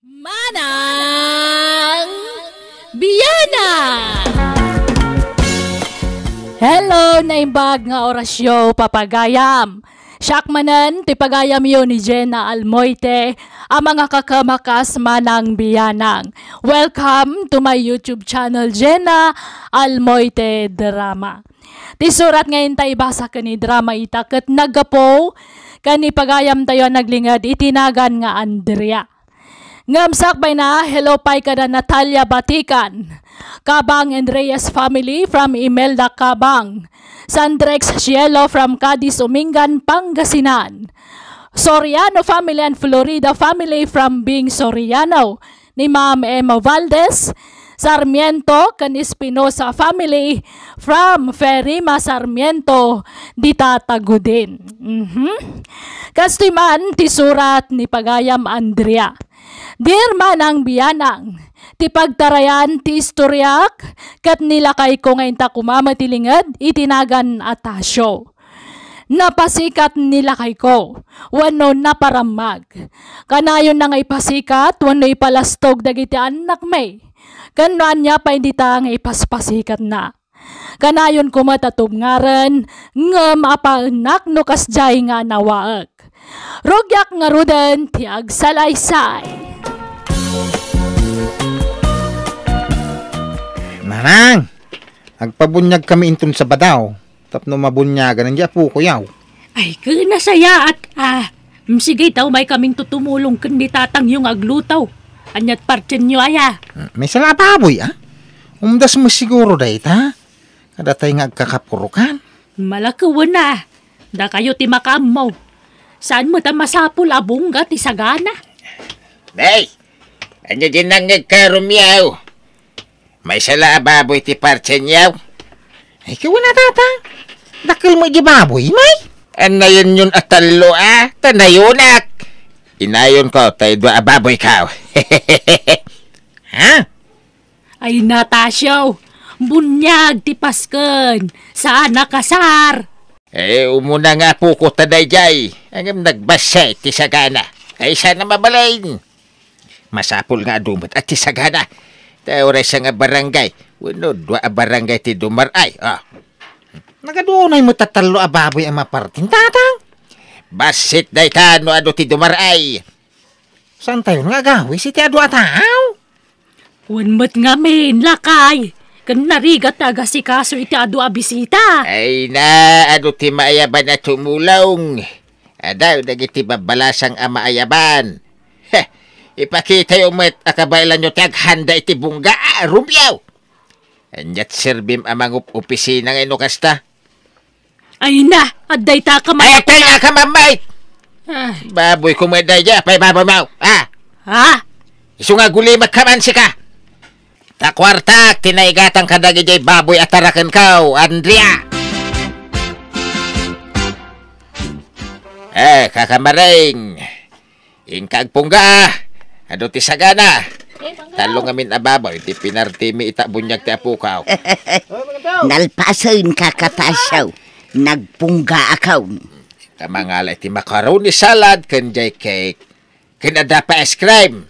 Manang Biyana! Hello, naimbag nga orasyo papagayam. Syakmanan, tipagayam yun ni Jenna Almoite, ang mga kakamakas manang biyanang. Welcome to my YouTube channel, Jenna Almoite Drama. Tisurat ngayon tayo basa ka ni drama itakat nagapo, kani pagayam tayo naglingad itinagan nga Andrea. Ngamsak by na, hello pay kada Natalia Batikan, Kabang and Reyes family from Imelda Kabang, Sandrex Cielo from Cadiz Umingan, Pangasinan, Soriano family and Florida family from Bing Soriano, ni Ma'am Emma Valdez, Sarmiento kan Espinosa family from Ferima Sarmiento, Ditatagudin. Kastiman tisurat ni Pagayam Andrea. Dear manang biyanang, ti pagtarayan ti istoryak, kat nilakay ko ngayon ta kumamatilingad, itinagan atasyo. Napasikat nilakay ko, wano naparamag. Kanayon na nga ipasikat, wano ipalastog dagiti anak may. Kanuan niya pa hindi ta nga ipaspasikat na. Kanayon kumatatubngaran, ngam apanak no kasjay nga nawaag. Rogyak nga rudan ti agsalaysay. Manang, agpabunyag kami intun sa badaw. Tapno mabunyagan ang po ko yaw. Ay, kinasaya at sige taw may kaming tutumulong kundi tatang yung aglutaw. Anyat partin nyo aya. May salababoy Umdas mo siguro dahi ta. Kada tayo nga agkakapurukan. Malakawan na. Da kayo ti makamaw. Saan mo ta masapul abungga ti sagana? Day, anya din nang nagkarumyaw. May salababoy ti partin yaw. Ay, kawan na tata. Dakil mo di baboy, may? Anayon yun atalo tanayonak. Inayon ko, tayo dua ababoy ka. Ha? Ay, Natasyaw. Bunyag ti pasken. Saan nakasar? Umuna nga po ko taday jay. Ang nagbasay ti sagana. Ay, sana mabalain. Masapul nga dumot at ti sagana. Tayo rin sa nga barangay. Wano, dua barangay ti dumaray. Nagadunay mo tatalo ababoy ang maparting tatang. Basit day ta, no ano ti dumaray. Saan tayo nga gawi si ti adu ataw? Wanmat nga men, lakay. Kan narigat taga si kaso iti adu abisita. Ay na, ano ti maayaban na tumulong. Adaw, nagiti babalasang maayaban. Ipakita yung met akabaylan nyo taghanda iti bungga, rumyaw. Anyat sirbim amang opisina ng inukasta. Ay na, aday ta ka Ay, kaya ka mamay! Baboy kumaday dya, pay baboy mau. Ha? Iso nga gulimat ka man si ka. Takwartak, tinaigatang kadagi jay baboy at tarakan kaw, Andrea. Kakamaring. Ingkag pungga. Ado ti sagana. Talong amin ababoy, ti pinartimi itabunyag ti apukaw. Nalpasain kakatasyaw. Nagpungga akaw. Kamangalay ti macaroni salad, kanjay cake. Kinada pa ice cream.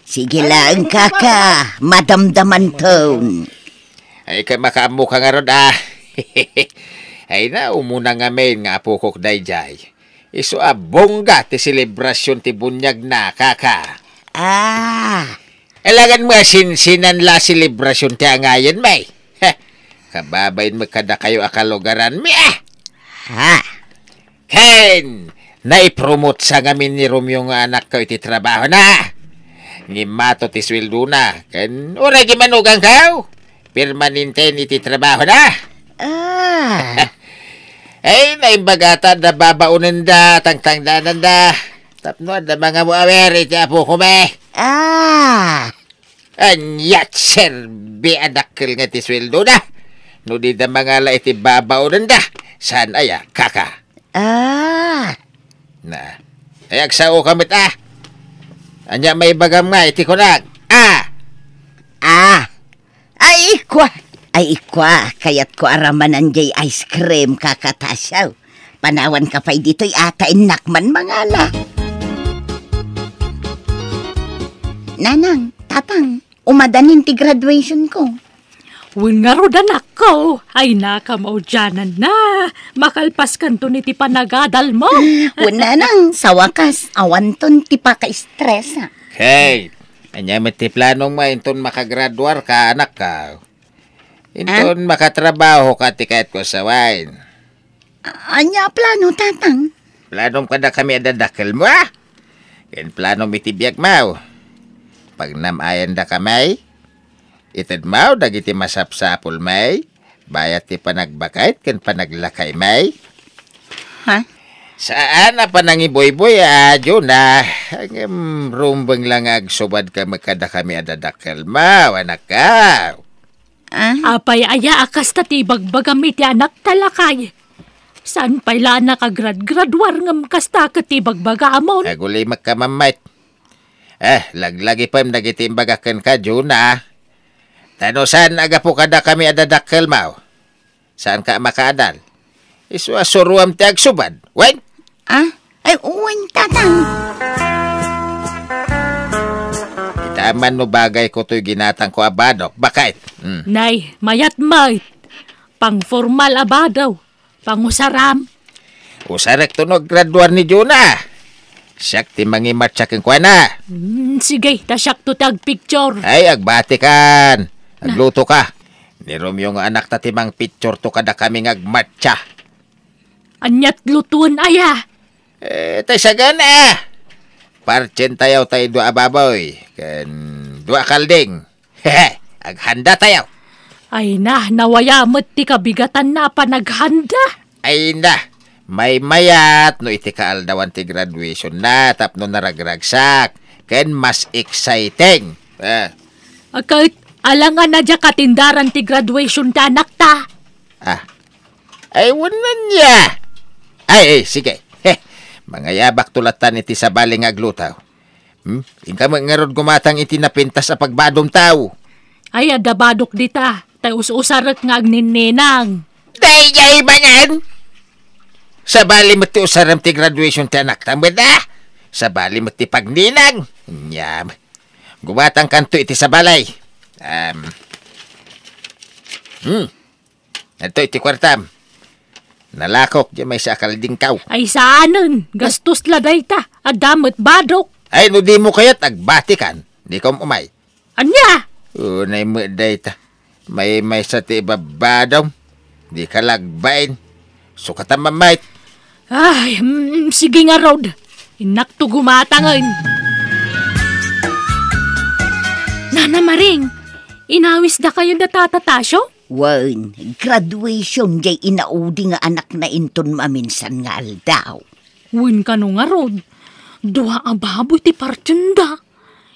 Sige lang kaka, madamdaman ton. Ay kay makaamu ka nga ron Ay na, umuna nga main nga apukok dayjay. Iso bongga ti selebrasyon ti bunyag na kaka. Elangan mo sinsinan la selebrasyon ti angayon may. Kababayin mo kada kayo akalugaran mi Ken, naipromote sa ngamin ni Romeo nga anak ko iti trabaho na. Ngimato ti sweldo na. Ken, ura gimanugang kaw. Permanente iti trabaho na. Ay, naimbagata na babaunan da, tangtangdanan da. Tapno, da mga muawer iti apo ko may. Anyat, sir, biadakil nga ti sweldo na. No di da mga la iti babaunan da. Saan aya, kaka? Na, ay agsao kamit Anya may bagam nga, iti ko nag. Ay ikwa, kayat ko aramanan jay ice cream kakatasyaw. Panawan ka pa'y dito'y ata inakman mangala. Nanang, tatang, umadanin ti graduation ko. Wen nga rod anak ko, ay nakamaujanan na. Makalpas kanto ni ti panagadal mo. Wala nang, sa wakas, awanton ti paka-stress. Hey, anya ti planong mo inton makagraduar ka anak ka. Inton makatrabaho ka ti kahit ko sa wine. Anya plano, tatang? Planong kada kami adadakil mo ah. Ken plano mi ti biag mau. Pag namayan da kamay, itad mau dagiti masapsapol may, bayat ti panagbakait ken panaglakay may. Ha? Saan na pa nang iboy-boy adyo na? Ang rumbang lang agsubad ka makada kami adadakil mau, anak ka. Apay aya akas ta ti bagbagam iti anak talakay. Saan pala nakagrad-graduar ngam kasta ka ti bagbagamon? Agulay magkamamait. Laglagi pa yung nagitimbagakan ka, Juna. Tano, saan aga po kada kami adadakil mau? Saan ka makaadal? Iswasuruam ti agsubad. Wen? Ay, uwan, tatang. Itaman no bagay ko to'y ginatang ko abadok. Bakit? Nay, mayat mayt. Pang formal abadaw. Pangusaram. Usarek to no graduar ni Juna. Siyak ti mangimat siya keng kwa na. Sige, tasyak to tag picture. Ay, agbati kan. Agluto ka. Ni Romeo nga anak ta timang picture to kada kaming agmatcha. Anyat lutuan aya. Tay sagana. Parchen tayaw tayo dua ababoy. Ken dua kalding. Hehe, aghanda tayaw. Ay na, nawayamot ti kabigatan na panaghanda. Ay na. May mayat no iti kaaldawan ti graduation na tapno naragragsak. Ken mas exciting. Kahit alangan na dya katindaran ti graduation ta anak ta. Ay wanan niya. Ay, sige. Mga yabak tulatan iti sa baling aglutaw. Ingka mangarod gumatang iti napintas sa pagbadom tao. Ay, adabadok dita. Tay us-usarat nga agninenang. Day ba yan? Sa bali mo ti usaram ti graduation ti anak tamad Sa bali mo ti pagninang. Nyam. Gumatang kanto iti sa balay. Ito iti kwartam. Nalakok di may sakal ding kaw. Ay saanon, gastos laday ta. Adamot badok. Ay no di mo kayat agbati kan. Di kom umay. Anya? Unay mo day ta. May sa ti babadaw. Di ka lagbain. Sukatan mamait. Ay, sige nga Rod. Inakto gumatangan. Nana Maring, inawis da kayo da tatatasyo? Wan, graduation jay inaudi nga anak na inton maminsan nga aldaw. Win ka no nga Rod. Dua ababoy ti partyenda.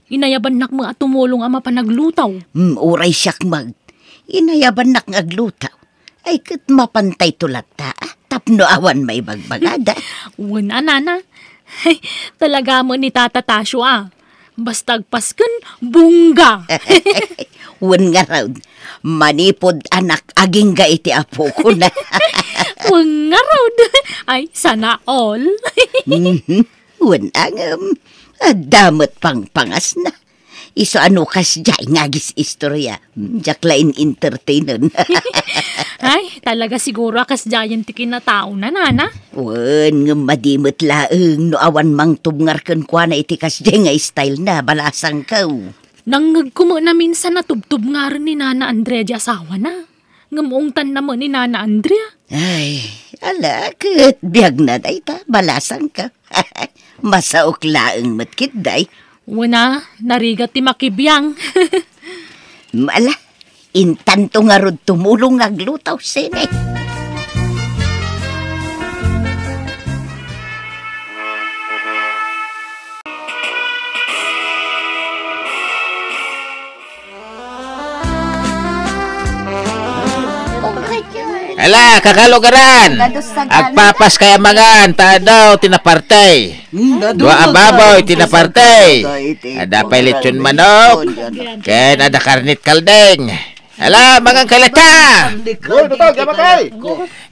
Inayaban nak mga tumulong ama panaglutaw. Uray siyak inayaban nak ngaglutaw. Ay kat mapantay tulat ta. Tapno awan may bagbagada. Wala nana. Ay, talaga mo ni Tata Tasyo Basta agpaskan, bungga. Wan nga raw. Manipod anak aging ga iti apo ko na. Wan nga raw. Ay, sana all. Wan angam. Damot pang pangas na. Iso ano kas jay ngagis istorya. Jaklain entertainer. Ay, talaga siguro kas jayan ti kinatao na, nana. Wan, nga madimot laeng no awan mang tubngarken kwa na iti kas jay nga style na balasang kaw. Nangagkumo na minsan natubtub nga rin ni Nana Andrea di asawa na. Ngamuungtan naman ni Nana Andrea. Ay, alakit. Biyag na day ta, balasang ka. Masaok laeng matkit day. Wana, narigat ti makibiyang. Mala, intanto nga rod tumulong aglutaw sine. Ala, kakalugaran. Agpapas kaya mangan, tadaw, tinapartay. Dua ababoy, tinapartay. Ada pelitsun manok. Ken ada karnit kaldeng. Ala, mangang kalata.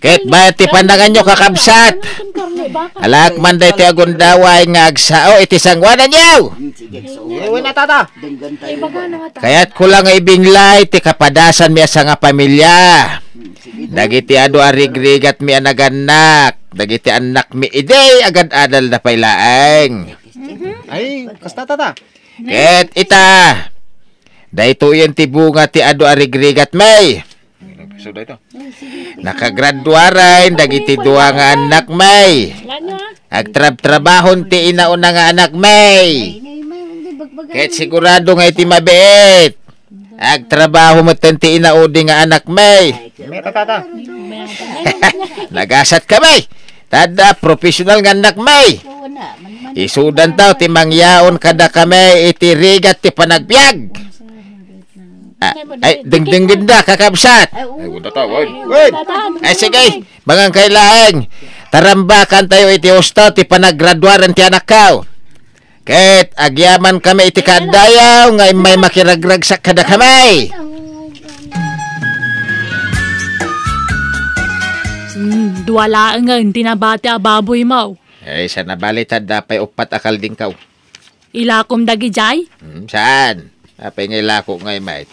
Ket bayat ti pandangan nyo kakabsat. Alak man day ti agundaway nga agsao iti sangwanan niyo. Uwi na tata. Kaya't ko lang ibinglay ti kapadasan mi asa nga pamilya. Dagiti adu arigrigat mi anaganak. Dagiti anak mi iday agad adal na pailaeng. Ay, kasta tata. Ket ita. Dayto yan ti bunga ti adu arigrigat may. Sudah ito. Nakagraduaran dagiti duwa nga anak may. Agtrab-trabahon ti inauna nga anak may. Ket sigurado nga iti mabait. Agtrabaho mo ti inaudi nga anak may. Meta tata. Nagasat ka may. Tada professional nga anak may. Isudan taw ti mangyaon kada kami iti rigat ti panagbiag. Ay, ding ginda kakabsat. Ay, wala ta, wait. Ay sige, mga kailaeng. Tarambakan tayo iti ustaw ti panagraduaran ti anak kao. Ket agyaman kami iti kadayaw nga may makiragrag sa kada kamay. Duwala nga tinabati a baboy mo. Ay, sa nabalitan dapay upat akal din kao. Ilakom dagi jay? Saan? Apay ngay lako ngay mait.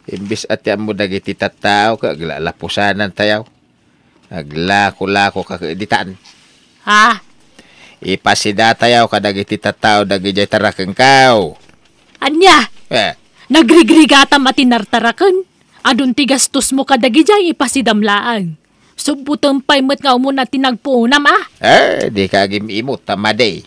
Imbis at yan mo dagiti tattao ka, aglalapusanan tayaw. Aglako-lako ka editan. Ha? Ipasida tayaw ka dagiti tattao dagi jay tarakeng kao. Anya? Nagrigrigatam at tinartarakan. Adun ti gastos mo kadagi jay ipasidamlaan. Subutang paimot nga umuna tinagpuunam Di ka gimimot, tamaday.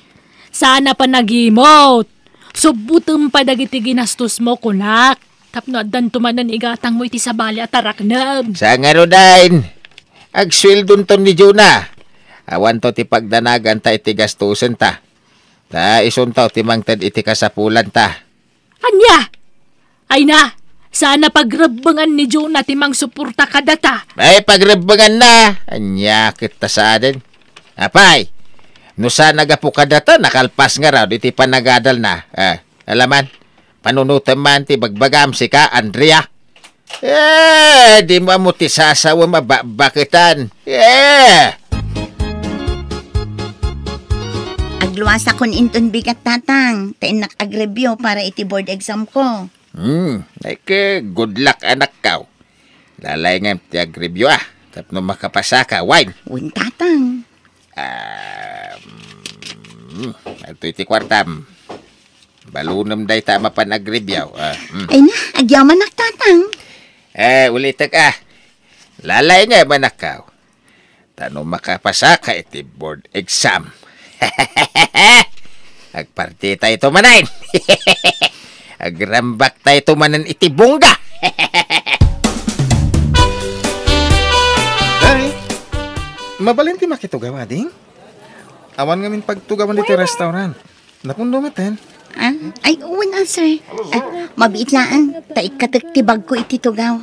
Sana pa nagimot. Subutang pa dagiti ginastos mo kunak. Tapno adan tumanan igatang mo iti sabali at taraknam. Sa nga ro dain, agswildon ton ni Juna. Awan to ti pagdanagan ta iti gastusen ta. Ta isuntaw ti mangtad iti kasapulan ta. Anya? Ay na, sana pagrebangan ni Jonah ti mang suporta kadata. Ay pagrebangan na, anya kita sa adin. Apay, no sa nagapukadata nakalpas nga raw iti panagadal na. Alaman? Panunutan man ti bagbagam si ka, Andrea. Di mo ti sasawa mababakitan. Agluwas akon inton bigat tatang. Tain nakagreview para iti board exam ko. Good luck anak ka. Lalay nga ti agreview Tapno makapasa ka, wine. Uwin tatang. Ito iti kwartam. Balunam day tama pa nagribyaw. Ay na, agyaman nak tatang. Ulitak Lalay nga manakaw. Tano makapasa ka iti board exam. Agparti tayo tumanain. Agrambak tayo tumanan iti bungga. Day, mabalinti makitugawa, ding. Awan ngamin pagtugawan dito restaurant. Napundo maten. Ay, uwan na, sir. Mabiit laan. Taikatagtibag ko iti tugaw.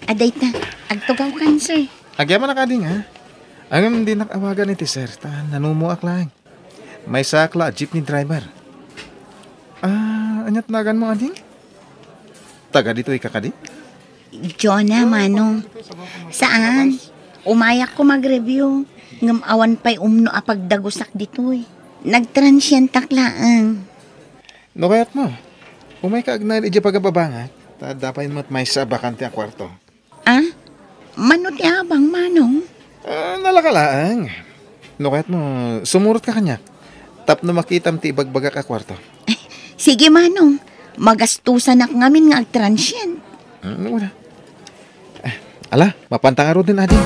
Aday ta. Agtugaw kan, sir. Agyaman na ka, ding, Ang hindi nakawagan iti sir. Nanumuak lang. May sakla, jeepney driver. Anyat nagan mo, ading? Taga dito ikakadi? Jonah, manong. Saan? Umayak ko mag-review. Ngam awan pa'y umno apagdagusak dito Nagtransient taklaan. No kaya't mo. Umay ka agnay iti pagababangat. Dapain mo't may sa bakante ang kwarto. Manot abang, manong? Nalakalaang. No kaya't mo, sumurot ka kanya. Tap na makitam ti ibagbaga ka kwarto. Sige, manong. Magastusan ak ngamin nga agtransient. Wala. Ala, mapantangaro din ading.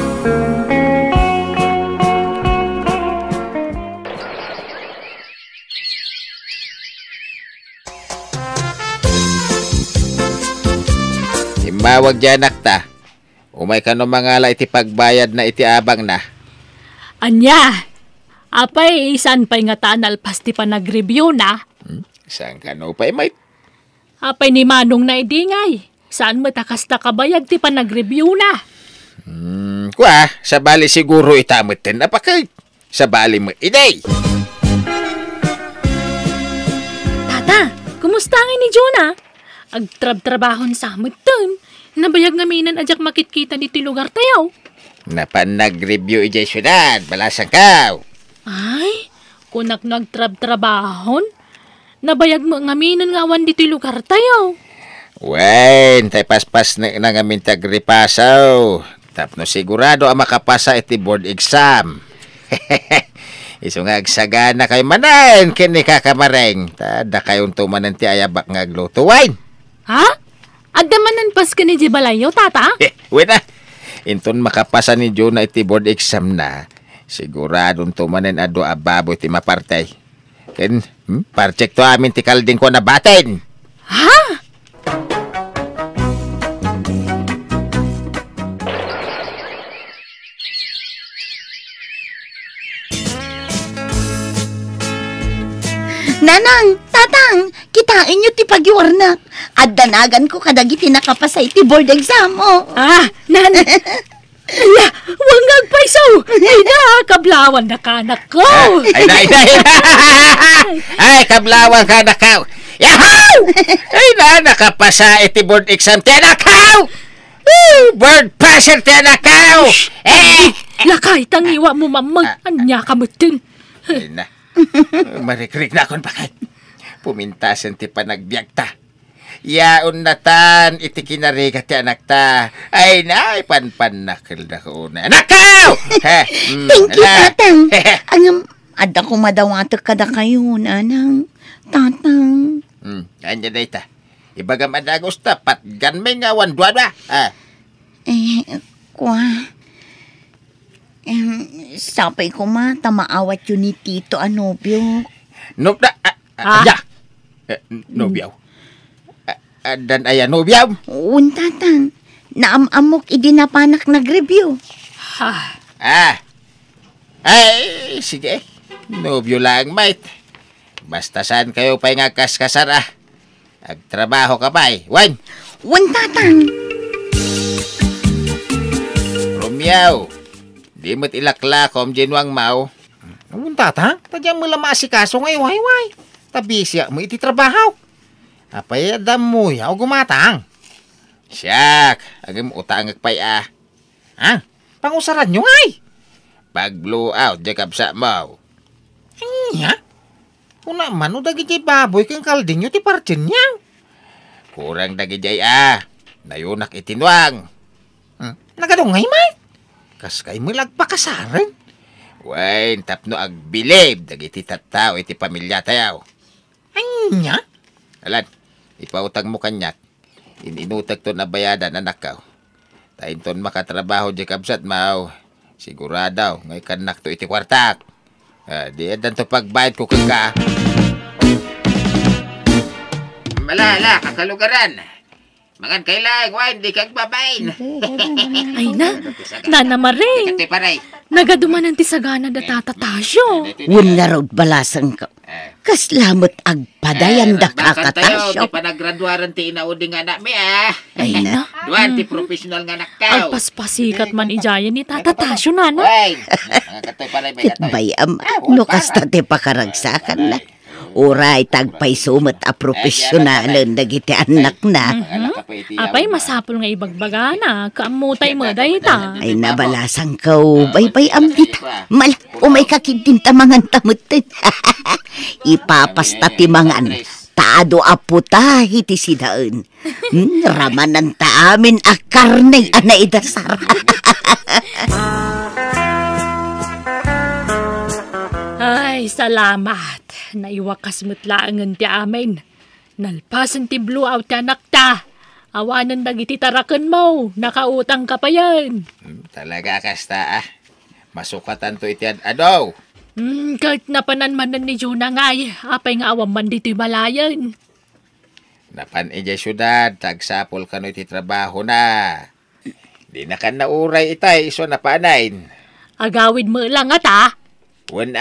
Mawag dyan nakta. Umay ka no mangala iti pagbayad na iti abang na. Anya? Apay, isan pa'y nga tanal pasti pa nag-review na? Saan ka no pa'y may? Apay ni Manong na idingay. Saan mo takas na kabayag ti pa nag-review na? Sa bali siguro itamit din napakay. Sa bali mo iday. Tata, kumusta nga ni Jonah? Agtrab-trabahon sa amutan. Nabayag nga minan ajak makitkita diti lugar tayo. Napan nag-review ijay syudad, balasang kaw. Ay, kunak nagtrab-trabahon. Nabayag mo ngaminan nga awan dito'y lugar tayo. Wen, tay paspas na ngamin tagripasaw. Tapno sigurado ang makapasa iti board exam. Iso nga agsagana kay manan kini kakamareng. Tada kayong tumanan ti ayabak nga aglutuwain. Ha? Agdamanan pas ka ni Jibalayo, tata? Wait na. Inton makapasa ni Jo na iti board exam na. Siguradong tumanan ado ababo iti mapartay. Ken, parcheck to amin ti kalding ko na batin. Ha? Nanang, tatang, kitain nyo ti pagiwarnak. At danagan ko kadagiti nakapasa iti board exam mo. Nan. Ala, wangag paisaw. Ay na, kablawan na kanak ko. Ay, ay, kablawan ka na kaw. Yahoo! Ay na, nakapasa iti board exam ti anakaw. Board passer ti anakaw. Lakay, tangiwa mo mamag. Anya kamutin. Ay na. Marikrik na akong bakit. Pumintasan ti panagbiag ta. Yaon na tan, iti kinariga ti anak ta. Ay na, panpanakil na ko na. Anakaw! Thank you, tatang. Ada ko madawatak kada kayo, nanang. Tatang. Anya na ita. Ibaga madagos ta, patgan may ngawan duwa ba? Kwa. Sapay ko tamaawat yun ni Tito Anobio. Nobyaw. Dan aya nobyaw. Tatang. Naamamok idinapanak nag-review. Ay, sige. Nobyo lang, mate. Basta saan kayo pa'y ngagkaskasar, Agtrabaho ka ba, Wan? Tatang. Romeo. Di mo't ilaklakom, Jinwang Mau. Tatang, tadyang mo lamasi kaso ngayon, way. Tabisya mo iti trabaho. Apay adam mo yaw gumatang. Siyak, agam utang agpay Pangusaran nyo ay. Pag blow out, jakab sa Mau. Anya? Kuna man o dagiti baboy kang kalding nyo ti partin niya. Kurang dagijay nayunak itinwang. Nagadungay, may. Kas kay mo lagpakasaran. Wain, tapno agbilib, dagiti tattao iti pamilya tayaw. Anya? Alan, ipautang mo kanyak. Ininutag to na bayadan, anak ka. Tayin ton makatrabaho di kabsat, Mau. Siguradaw, ngay kanak to iti kwartak. Di edan to pagbayad ko kaka. Malala, kakalugaran. Mangan kailang, wain, di kag babain. Ay na, nanamaring. Di paray. Nagadumanan ti sagana da tatatasyo. Wala raw balasang ka. Kaslamot agpadayan da Bakit tayo, kakatasyo. di pa naggraduaran ti inauding anak mi, Ay na. Duwan, ti professional nga anak ka. Alpaspasikat man ijayan ni tatatasyo, nana. Wain, mga katoy paray may katoy. Bayam, no kasta te pakaragsakan na. Uray tagpay sumat a profesyonalan dagiti anak na. Apay masapol nga ibagbagana, kaamutay mo dayta. Ay nabalasang kau, bay amdita. Mal, umay kakidin tamangan tamutin. Ipapasta timangan. Taado aputa hiti sidaan. Ramanan ta amin a karnay ana idasar. Ay, salamat. Naiwakas mo't laangan ti amin. Nalpasan ti blue out anak ta. Awanan dagiti tarakan mo. Nakautang ka pa yan. Talaga kasta Masukatan to iti adaw. Kahit napananmanan ni Juna ngay, apay nga awam man dito'y malayan. Napan ijay syudad, tagsapol ka no iti trabaho na. Di na kan nauray itay, iso napanain. Agawid mo lang ata. Wan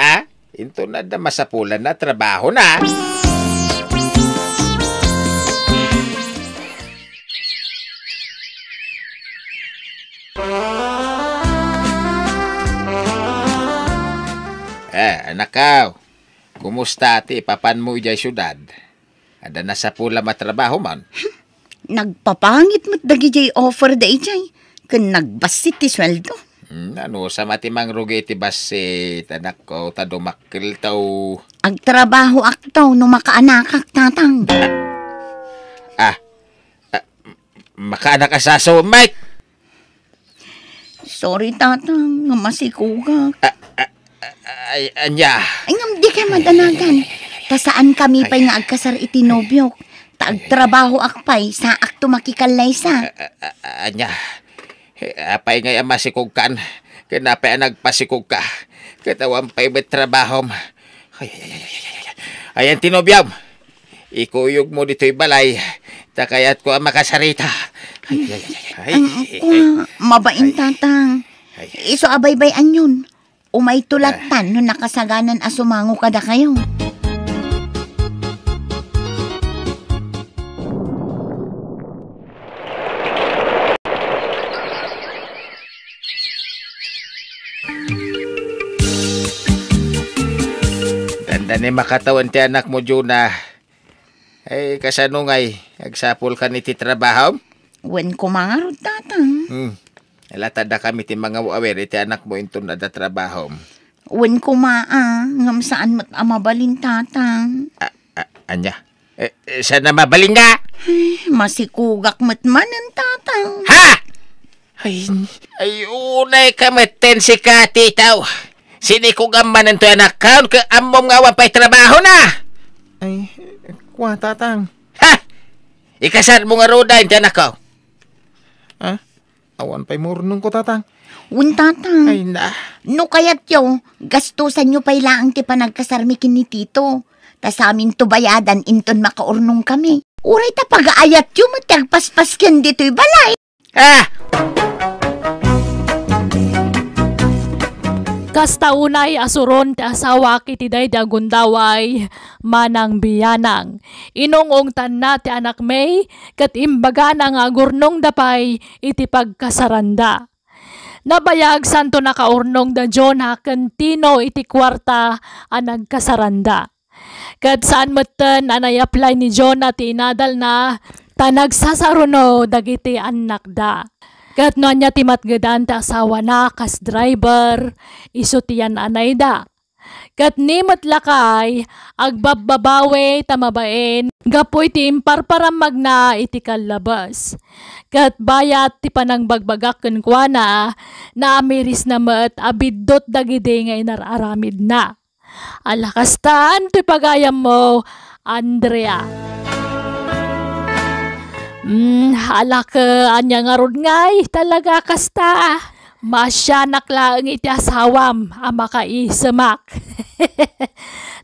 into na da masapulan na trabaho na. Anak kaw, kumusta ti papan mo ijay syudad? Ada na sa pula matrabaho man? Nagpapangit mo't dagijay offer da ijay. Kan nagbasit ti sweldo. Ano sa matimang rugi ti basi tanak ko tadumakil taw. Agtrabaho aktaw no makaanakak tatang. Makaanak asaso, Mike. Sorry tatang, nga masikugak. Ay, anya. Ay ngam di ka madanagan. Ta saan kami pa'y nga agkasar iti nobyok. Ta agtrabaho akpay sa akto makikalay sa. Anya. Apay nga masikog kan. Kanapay nagpasikog ka. Katawan pa'y may trabahom. Ayan tinobyam. Ikuyog mo dito'y balay. Takayat ko ang makasarita. Mabain tatang. Iso abay-bayan yun. Umay tulatan no nakasaganan asumango kada kayo. Tanda ni makatawan ti anak mo, Juna. Ay, kasanungay. Agsapol ka ni ti trabaho? Wen kumangarod tatang. Alatada kami ti mga wawer iti anak mo into na da trabaho. Wen kumaa. Ngam saan mo't amabalin tatang. Anya? Sana mabaling nga? Masikugak mo't manan tatang. Ha! Ay, unay kameten si Kati tao. Sinikugaman ng to anak ka. Amom nga wapay trabaho na. Ay, kwa tatang. Ha! Ikasal mo nga roda yung anak ko. Ha? Awan pa'y murnong ko tatang. Wen tatang. Ay na. No kayat yo, gastusan nyo pa'y laang ti panagkasarmikin ni Tito. Tas amin to bayadan inton makaurnong kami. Uray ta pag-aayat yo, matagpaspas ken dito'y balay. Ha! Kastaunay asuron ti asawa kiti dayda gundaway manang biyanang. Inungong tanna ti anak may kat imbaga na nga gurnong dapay iti pagkasaranda. Nabayag santo nakaurnong da John Hakentino iti kwarta anag kasaranda. Kat saan matan anay-apply ni John na ti inadal na tanagsasaruno dagiti anak da. Kat no anya ti matgadan ta asawa na kas driver, iso tiyan anay da. Kat ni matlakay, agbababawe tamabaen, gapoy ti imparparam magna iti kalabas. Kat bayat ti panang bagbagak kenkwana, na amiris na mat abiddot dagidi nga inararamid na. Alakastan ti pagayam mo, Andrea. Alak anya nga rod ngay, talaga kasta. Masyanak lang iti asawam, ama ka isamak.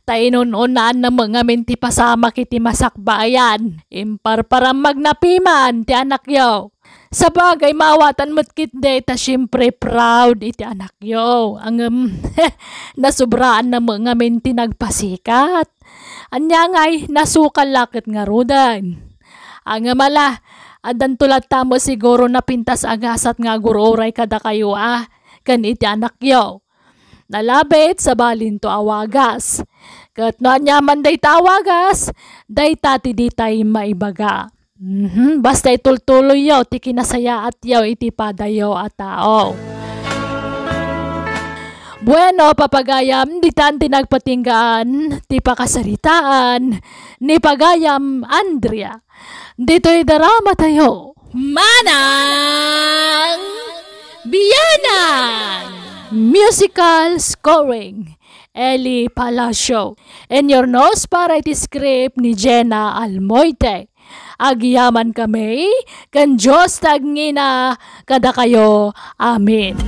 Tainununan na mga minti pasamak iti masakbayan. Imparparam magnapiman ti anak yo. Sa bagay mawatan mo't kitde, ta syempre proud iti anak yo. Ang nasubraan na mga minti nagpasikat. Anya ngay nasukal lakit nga rodan. Ang mala, adan tulad tamo siguro na pintas agasat nga guroray kada kayo kan iti anak yo. Nalabit sa balin to awagas. Kat no anyaman day tawagas, day tati di tay maibaga. Basta itultuloy yo, ti kinasaya at yaw iti padayo at tao. Bueno, papagayam, di tan tinagpatinggaan, ti pakasaritaan, ni pagayam Andrea. Dito'y darama tayo. Manang Biyanang! Musical scoring, Eli Palacio. And your nose para iti script ni Jenna Almoite. Agyaman kami, kan Diyos tagngina, kada kayo. Amen.